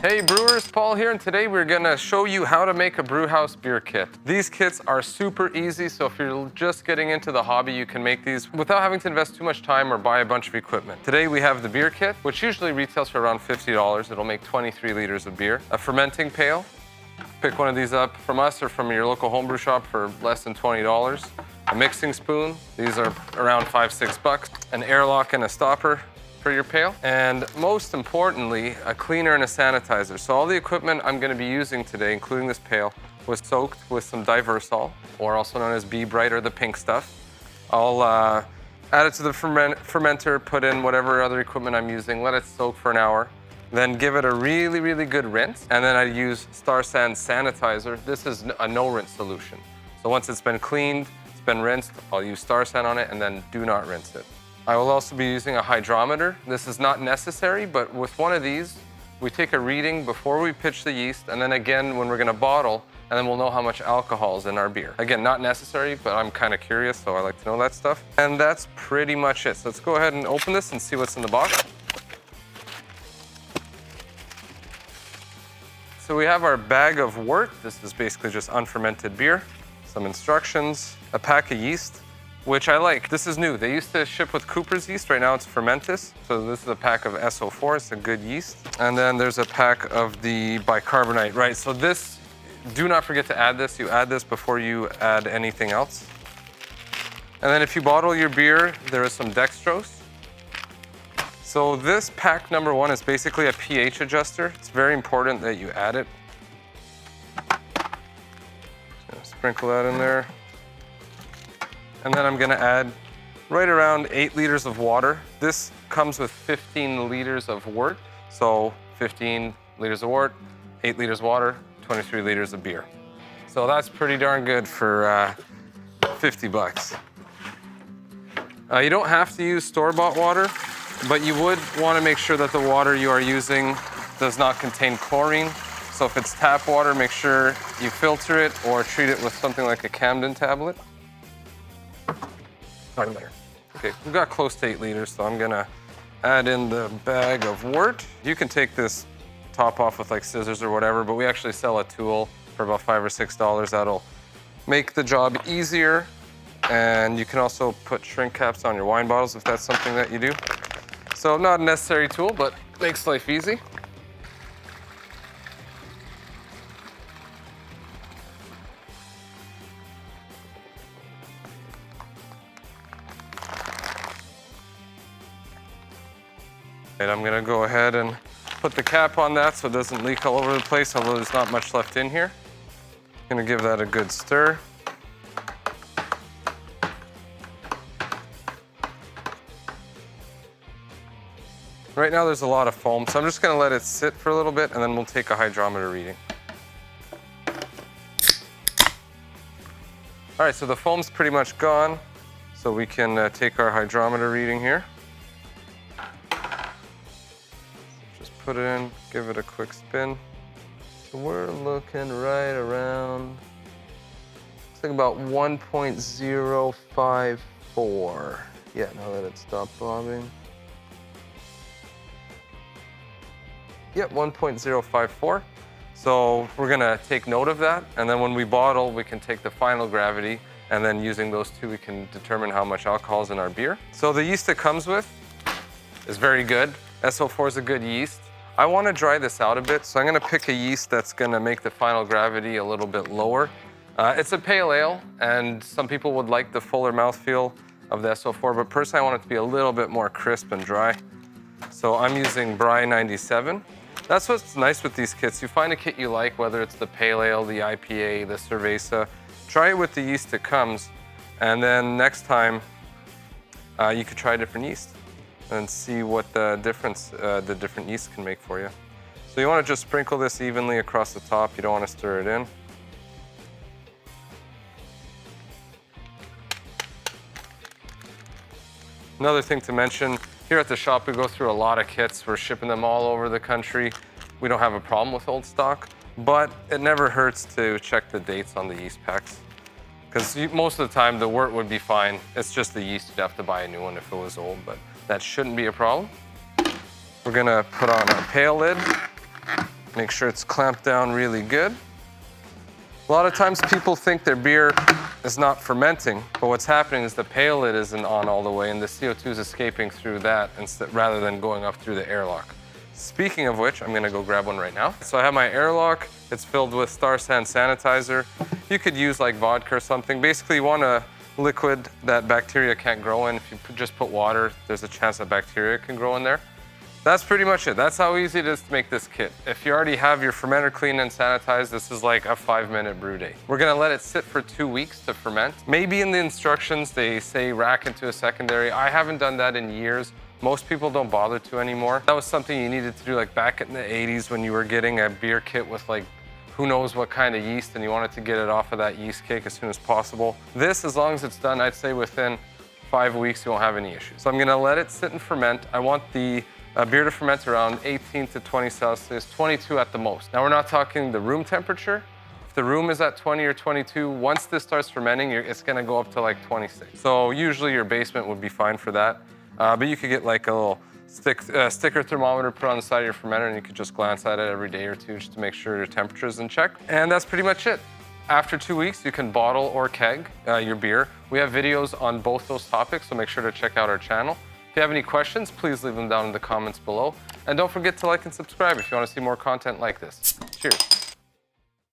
Hey brewers, Paul here, and today we're gonna show you how to make a Brewhouse beer kit. These kits are super easy, so if you're just getting into the hobby, you can make these without having to invest too much time or buy a bunch of equipment. Today we have the beer kit, which usually retails for around $50. It'll make 23 liters of beer. A fermenting pail. Pick one of these up from us or from your local homebrew shop for less than $20. A mixing spoon. These are around $5-6. An airlock and a stopper for your pail, and most importantly, a cleaner and a sanitizer. So all the equipment I'm going to be using today, including this pail, was soaked with some Diversol, or also known as Be Bright, or the pink stuff. I'll add it to the fermenter, put in whatever other equipment I'm using, let it soak for an hour, then give it a really, really good rinse, and then I use Star San sanitizer. This is a no-rinse solution. So once it's been cleaned, it's been rinsed, I'll use Star San on it, and then do not rinse it. I will also be using a hydrometer. This is not necessary, but with one of these, we take a reading before we pitch the yeast, and then again when we're gonna bottle, and then we'll know how much alcohol is in our beer. Again, not necessary, but I'm kind of curious, so I like to know that stuff. And that's pretty much it. So let's go ahead and open this and see what's in the box. So we have our bag of wort. This is basically just unfermented beer. Some instructions, a pack of yeast, which I like. This is new. They used to ship with Cooper's yeast. Right now it's Fermentis. So this is a pack of SO4. It's a good yeast. And then there's a pack of the bicarbonate, right? So this, do not forget to add this. You add this before you add anything else. And then if you bottle your beer, there is some dextrose. So this pack number 1 is basically a pH adjuster. It's very important that you add it. Just sprinkle that in there. And then I'm gonna add right around 8 liters of water. This comes with 15 liters of wort. So 15 liters of wort, 8 liters water, 23 liters of beer. So that's pretty darn good for $50. You don't have to use store-bought water, but you would wanna make sure that the water you are using does not contain chlorine. So if it's tap water, make sure you filter it or treat it with something like a Camden tablet. Okay, we've got close to 8 liters, so I'm gonna add in the bag of wort. You can take this top off with like scissors or whatever, but we actually sell a tool for about $5 or $6. That'll make the job easier. And you can also put shrink caps on your wine bottles if that's something that you do. So not a necessary tool, but makes life easy. And I'm gonna go ahead and put the cap on that so it doesn't leak all over the place, although there's not much left in here. Gonna give that a good stir. Right now there's a lot of foam, so I'm just gonna let it sit for a little bit and then we'll take a hydrometer reading. All right, so the foam's pretty much gone, so we can take our hydrometer reading here. Put it in, give it a quick spin. So we're looking right around, looks like about 1.054. Yeah, now that it stopped bobbing. Yep, 1.054. So we're gonna take note of that, and then when we bottle, we can take the final gravity, and then using those two, we can determine how much alcohol is in our beer. So the yeast it comes with is very good. SO4 is a good yeast. I want to dry this out a bit, so I'm going to pick a yeast that's going to make the final gravity a little bit lower. It's a pale ale, and some people would like the fuller mouthfeel of the SO4, but personally I want it to be a little bit more crisp and dry. So I'm using Bry 97. That's what's nice with these kits. You find a kit you like, whether it's the pale ale, the IPA, the Cerveza. Try it with the yeast it comes, and then next time you could try a different yeast and see what the difference the different yeast can make for you. So you want to just sprinkle this evenly across the top. You don't want to stir it in. Another thing to mention, here at the shop we go through a lot of kits. We're shipping them all over the country. We don't have a problem with old stock, but it never hurts to check the dates on the yeast packs. Because most of the time the wort would be fine. It's just the yeast, you'd have to buy a new one if it was old, but that shouldn't be a problem. We're gonna put on our pail lid. Make sure it's clamped down really good. A lot of times people think their beer is not fermenting, but what's happening is the pail lid isn't on all the way and the CO2 is escaping through that instead, rather than going up through the airlock. Speaking of which, I'm gonna go grab one right now. So I have my airlock. It's filled with Star San sanitizer. You could use like vodka or something. Basically, you want a liquid that bacteria can't grow in. If you just put water, there's a chance that bacteria can grow in there. That's pretty much it. That's how easy it is to make this kit. If you already have your fermenter clean and sanitized, this is like a 5-minute brew day. We're gonna let it sit for 2 weeks to ferment. Maybe in the instructions, they say rack into a secondary. I haven't done that in years. Most people don't bother to anymore. That was something you needed to do like back in the 80s when you were getting a beer kit with like who knows what kind of yeast and you wanted to get it off of that yeast cake as soon as possible. This, as long as it's done, I'd say within 5 weeks, you won't have any issues. So I'm gonna let it sit and ferment. I want the beer to ferment around 18 to 20 Celsius, 22 at the most. Now we're not talking the room temperature. If the room is at 20 or 22, once this starts fermenting, it's gonna go up to like 26. So usually your basement would be fine for that. But you could get like a little sticker thermometer put on the side of your fermenter and you could just glance at it every day or two just to make sure your temperature is in check. And that's pretty much it. After 2 weeks, you can bottle or keg your beer. We have videos on both those topics, so make sure to check out our channel. If you have any questions, please leave them down in the comments below. And don't forget to like and subscribe if you want to see more content like this. Cheers.